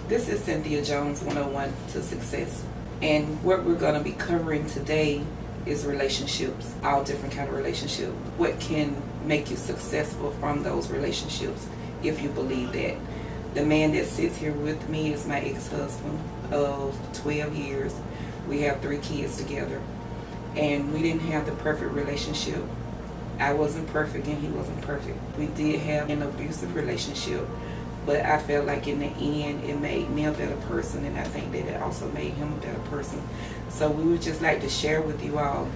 This is Cynthia Jones 101 to Success. And what we're going to be covering today is relationships, all different kind of relationships. What can make you successful from those relationships if you believe that. The man that sits here with me is my ex-husband of 12 years. We have 3 kids together. And we didn't have the perfect relationship. I wasn't perfect and he wasn't perfect. We did have an abusive relationship, but I felt like in the end it made me a better person, and I think that it also made him a better person. So we would just like to share with you all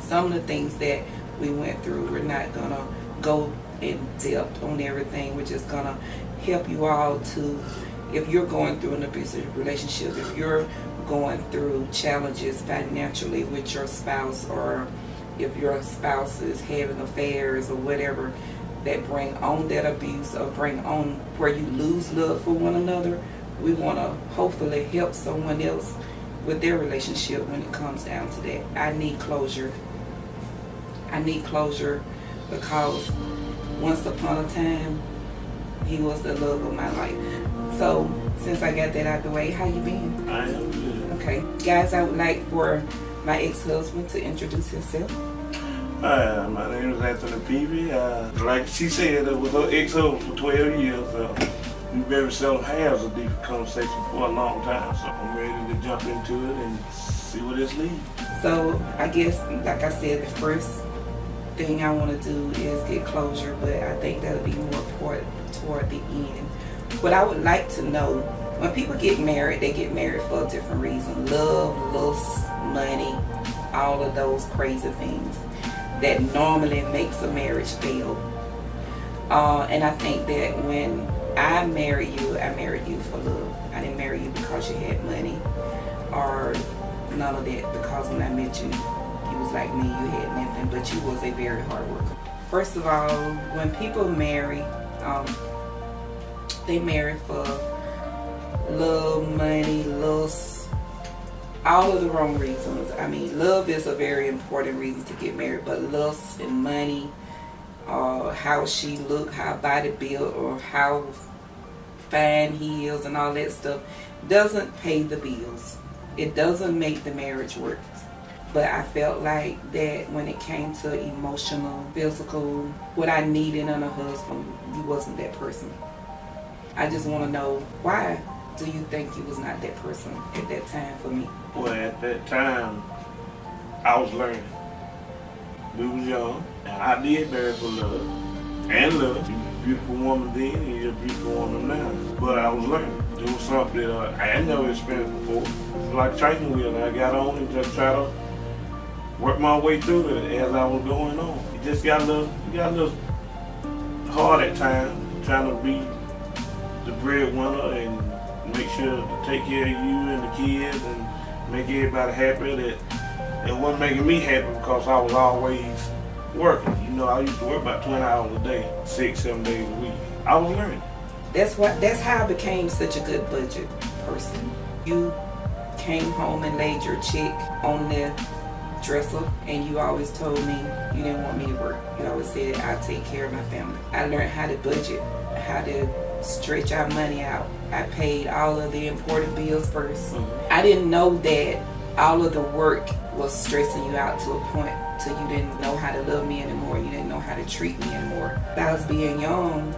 some of the things that we went through. We're not going to go in depth on everything. We're just going to help you all to, if you're going through an abusive relationship, if you're going through challenges financially with your spouse, or if your spouse is having affairs or whatever that bring on that abuse or bring on where you lose love for one another, we want to hopefully help someone else with their relationship when it comes down to that. I need closure. I need closure because once upon a time, he was the love of my life. So since I got that out the way, how you been? I am good. Okay. Guys, I would like for my ex-husband to introduce himself. My name is Anthony Peavy. Like she said, I was her ex-husband for 12 years. We very seldom have a deep conversation for a long time, so I'm ready to jump into it and see where this leads. So I guess, like I said, the first thing I want to do is get closure, but I think that'll be more important toward the end. But I would like to know, when people get married, they get married for a different reason. Love, lust, money, all of those crazy things that normally makes a marriage fail. And I think that when I married you for love. I didn't marry you because you had money or none of that, because when I met you, you was like me, you had nothing, but you was a very hard worker. First of all, when people marry, they marry for love, money, lust, all of the wrong reasons. I mean, love is a very important reason to get married, but lust and money, how she look, how body built, or how fine he is and all that stuff doesn't pay the bills. It doesn't make the marriage work. But I felt like that when it came to emotional, physical, what I needed in a husband, you wasn't that person. I just want to know, why do you think you was not that person at that time for me? Well, at that time, I was learning. We was young, and I did marry for love. And love. You was a beautiful woman then, and you're a beautiful woman now. But I was learning. It was something that I had never experienced before. It was like a training wheel. I got on and just tried to work my way through it as I was going on. It just got a little hard at times, trying to be the breadwinner and make sure to take care of you and the kids and make everybody happy. That it wasn't making me happy because I was always working. You know, I used to work about 20 hours a day, 6-7 days a week. I was learning. That's how I became such a good budget person. You came home and laid your check on the dresser, and you always told me you didn't want me to work. You always said I'll take care of my family. I learned how to budget, how to stretch our money out. I paid all of the important bills first. I didn't know that all of the work was stressing you out to a point till you didn't know how to love me anymore. You didn't know how to treat me anymore. I was being young.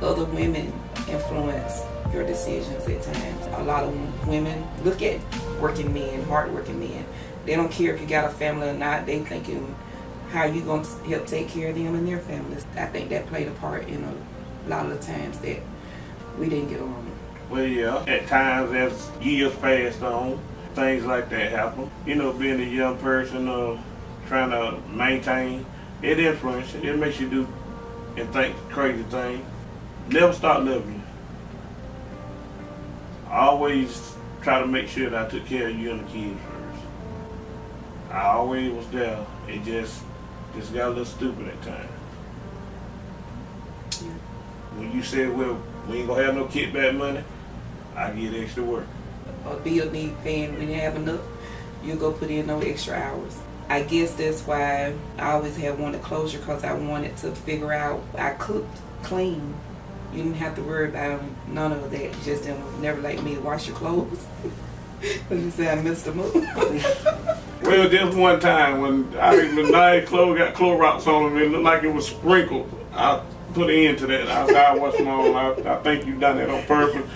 Other women influence your decisions at times. A lot of women look at working men, hard-working men. They don't care if you got a family or not. They thinking how you going to help take care of them and their families. I think that played a part in a lot of the times that we didn't get along. Well, yeah, at times as years passed on, things like that happen. You know, being a young person, trying to maintain, it influences you. It makes you do and think crazy things. Never stop loving you. I always try to make sure that I took care of you and the kids first. I always was there. It just got a little stupid at times. Yeah. When you said, well, we ain't gonna have no kickback money, I get extra work. A bill need paying, we didn't have enough, you go put in no extra hours. I guess that's why I always had wanted closure, because I wanted to figure out, I cooked, clean, You didn't have to worry about none of that. You just didn't never like me to wash your clothes. But you say I missed them up. Well, just one time when the nice clothes got Clorox on them, it looked like it was sprinkled. I put an end to that. I said, I washed them on. I think you done that on purpose.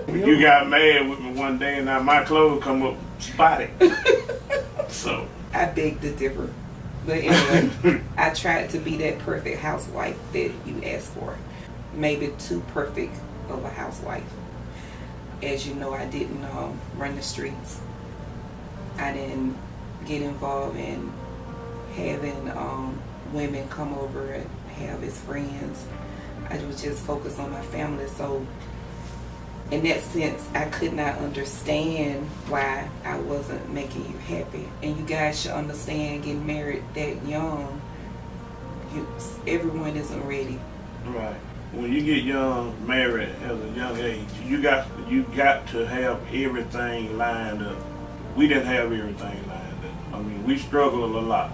You got mad with me one day, and now my clothes come up spotted. So I beg to differ. But anyway, I tried to be that perfect housewife that you asked for. Maybe too perfect of a housewife. As you know, I didn't run the streets. I didn't get involved in having women come over and have as friends. I was just focused on my family. So in that sense, I could not understand why I wasn't making you happy. And you guys should understand, getting married that young, everyone isn't ready. right. When you get married at a young age, you got to have everything lined up. We didn't have everything lined up. I mean, we struggled a lot,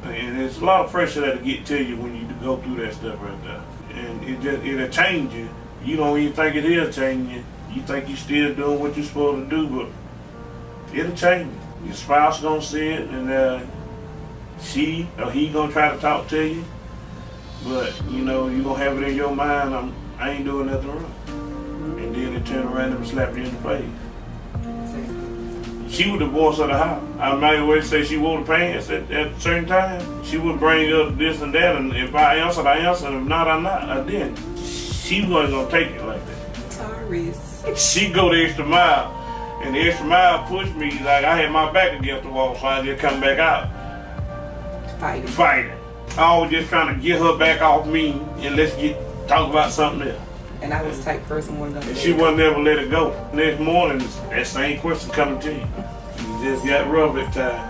and it's a lot of pressure that'll get to you when you go through that stuff right there. And it'll change you. You don't even think it is changing you. You think you're still doing what you're supposed to do, but it'll change you. Your spouse gonna see it, and she or he gonna try to talk to you. But, you know, you're going to have it in your mind, I ain't doing nothing wrong. And then it turn around and slap you in the face. She was the boss of the house. I might always say she wore the pants at a certain time. She would bring up this and that, and if I answered, I answered. If not, I didn't. She wasn't going to take it like that. Taurus. She go the extra mile. And the extra mile pushed me like I had my back against the wall, so I just come back out. Fighting. I was just trying to get her back off me and let's talk about something else. And I was the type person wasn't gonna. And she wasn't ever let it go. Next morning, that same question coming to you. You just got rough at time.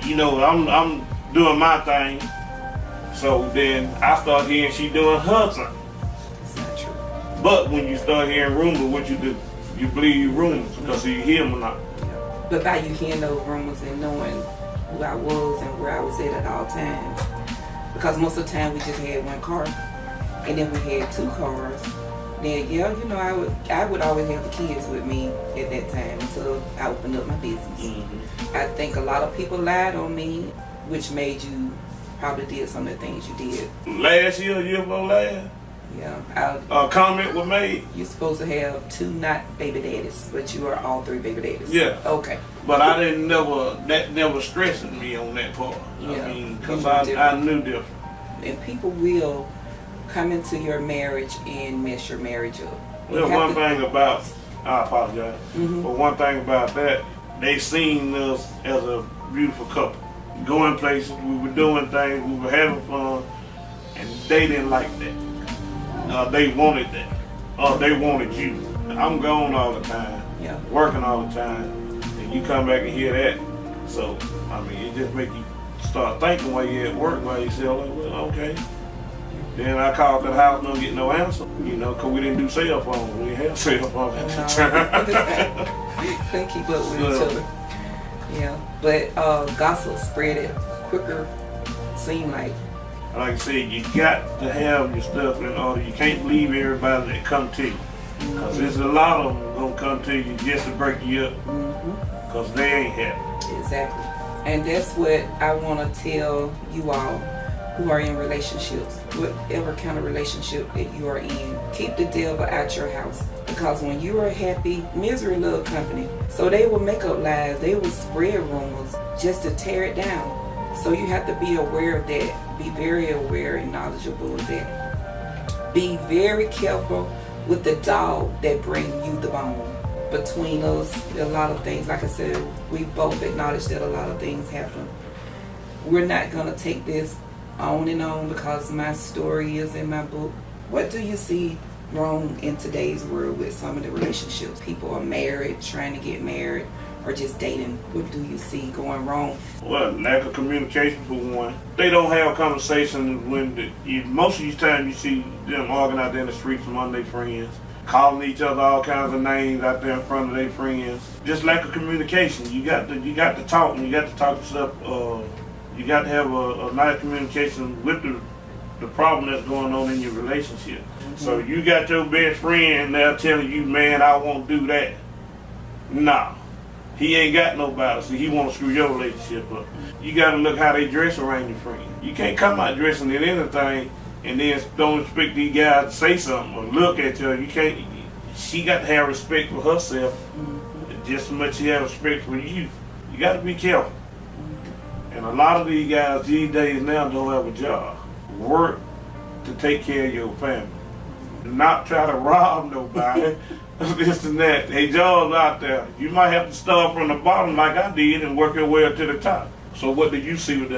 You know, I'm doing my thing. So then I start hearing she doing her thing. It's not true. But when you start hearing rumors, what you do? You believe rumors because you hear them or not. But by you hearing those rumors and knowing who I was and where I was at all times. Because most of the time we just had one car, and then we had two cars. Then you know, I would always have the kids with me at that time until I opened up my business. Mm-hmm. I think a lot of people lied on me, which made you probably did some of the things you did. Last year before last? Yeah. A comment was made. You're supposed to have two not baby daddies, but you are all three baby daddies. Yeah. Okay. But I didn't never stressing me on that part. Yeah. I mean, because I knew different. And people will come into your marriage and mess your marriage up. Well, one thing about, I apologize, but one thing about that, they seen us as a beautiful couple. Going places, we were doing things, we were having fun, and they didn't like that. They wanted that. They wanted you. I'm gone all the time, working all the time, and you come back and hear that. So, I mean, it just make you start thinking while you're at work, while you say, well, okay. Then I called the house, don't get no answer, you know, because we didn't do cell phones. We didn't have cell phones at the time. Couldn't keep up with each other. Yeah, but gossip spread it quicker, seemed like. Like I said, you got to have your stuff in order. You can't believe everybody that come to you. Because there's a lot of them going to come to you just to break you up. Because they ain't happy. Exactly. And that's what I want to tell you all who are in relationships, whatever kind of relationship that you are in. Keep the devil out your house. Because when you are happy, misery loves company. So they will make up lies. They will spread rumors just to tear it down. So you have to be aware of that. Be very aware and knowledgeable of that. Be very careful with the dog that brings you the bone. Between us, a lot of things, like I said, we both acknowledge that a lot of things happen. We're not going to take this on and on because my story is in my book. What do you see wrong in today's world with some of the relationships? People are married, trying to get married, or just dating. What do you see going wrong? Well, lack of communication for one. They don't have conversations when most of the time you see them arguing out there in the streets among their friends, calling each other all kinds of names out there in front of their friends. Just lack of communication. You got to talk, and you got to talk stuff. You got to have a nice communication with the problem that's going on in your relationship. So you got your best friend there telling you, man, I won't do that. Nah. He ain't got nobody, so he want to screw your relationship up. You got to look how they dress around your friend. You can't come out dressing in anything and then don't expect these guys to say something or look at you. You can't. She got to have respect for herself just as much as she has respect for you. You got to be careful. And a lot of these guys these days now don't have a job. Work to take care of your family. Not try to rob nobody. This and that. Hey, jobs out there. You might have to start from the bottom like I did and work your way up to the top. So what do you see with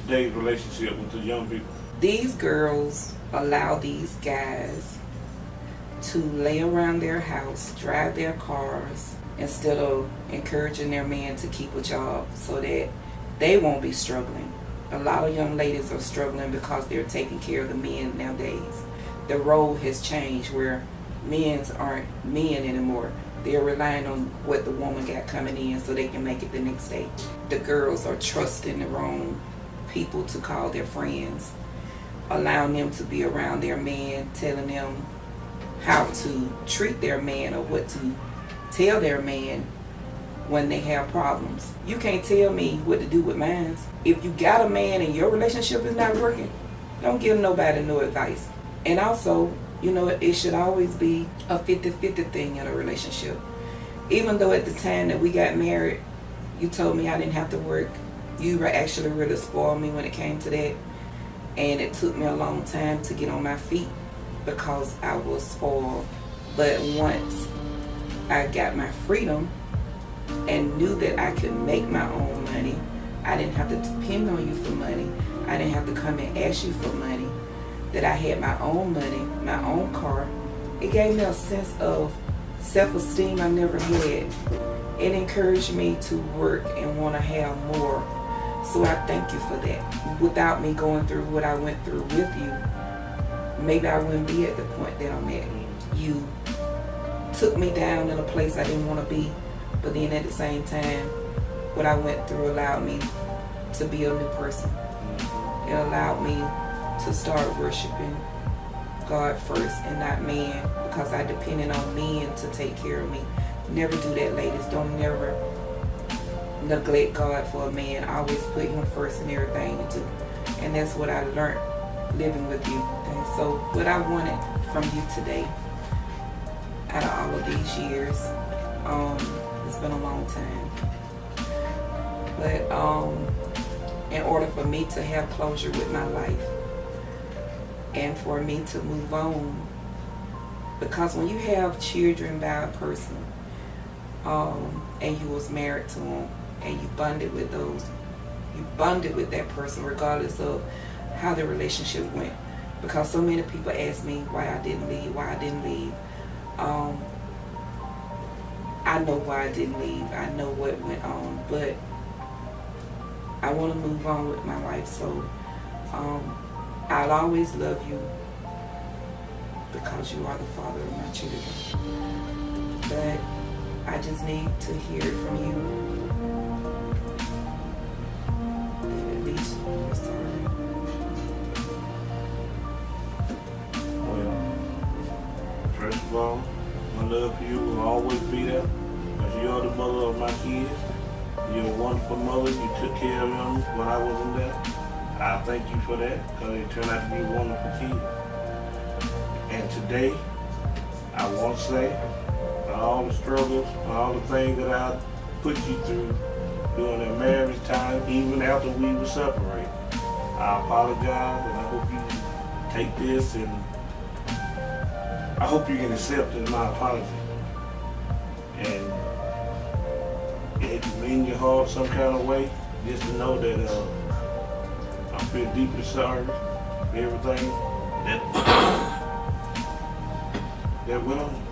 today's relationship with the young people? These girls allow these guys to lay around their house, drive their cars, instead of encouraging their man to keep a job so that they won't be struggling. A lot of young ladies are struggling because they're taking care of the men nowadays. The role has changed where men aren't men anymore. They're relying on what the woman got coming in so they can make it the next day. The girls are trusting the wrong people to call their friends, allowing them to be around their man, telling them how to treat their man or what to tell their man when they have problems. You can't tell me what to do with mine. If you got a man and your relationship is not working, don't give nobody no advice. And also, you know, it should always be a 50-50 thing in a relationship. Even though at the time that we got married, you told me I didn't have to work. You were actually really spoiled me when it came to that. And it took me a long time to get on my feet because I was spoiled. But once I got my freedom and knew that I could make my own money, I didn't have to depend on you for money. I didn't have to come and ask you for money. That I had my own money, my own car. It gave me a sense of self-esteem I never had. It encouraged me to work and want to have more. So I thank you for that. Without me going through what I went through with you, maybe I wouldn't be at the point that I'm at. You took me down in a place I didn't want to be, but then at the same time, what I went through allowed me to be a new person. It allowed me to start worshiping God first and not man, because I depended on men to take care of me. Never do that, ladies. Don't never neglect God for a man. Always put him first in everything you do. And that's what I learned living with you. And so what I wanted from you today, out of all of these years, it's been a long time, but in order for me to have closure with my life, and for me to move on, because when you have children by a person, and you was married to them, and you bonded with that person regardless of how the relationship went. Because so many people ask me why I didn't leave. I know why I didn't leave. I know what went on, but I want to move on with my life. So I'll always love you because you are the father of my children. But I just need to hear it from you. That at least you're sorry. Well, first of all, my love for you will always be there because you're the mother of my kids. You're a wonderful mother. You took care of them when I wasn't there. I thank you for that because they turned out to be wonderful kids. And today, I want to say, all the struggles, all the things that I put you through during that marriage time, even after we were separated, I apologize, and I hope you take this, and I hope you can accept it as my apology. And it means your heart some kind of way, just to know that I feel deeply sorry for everything that went on.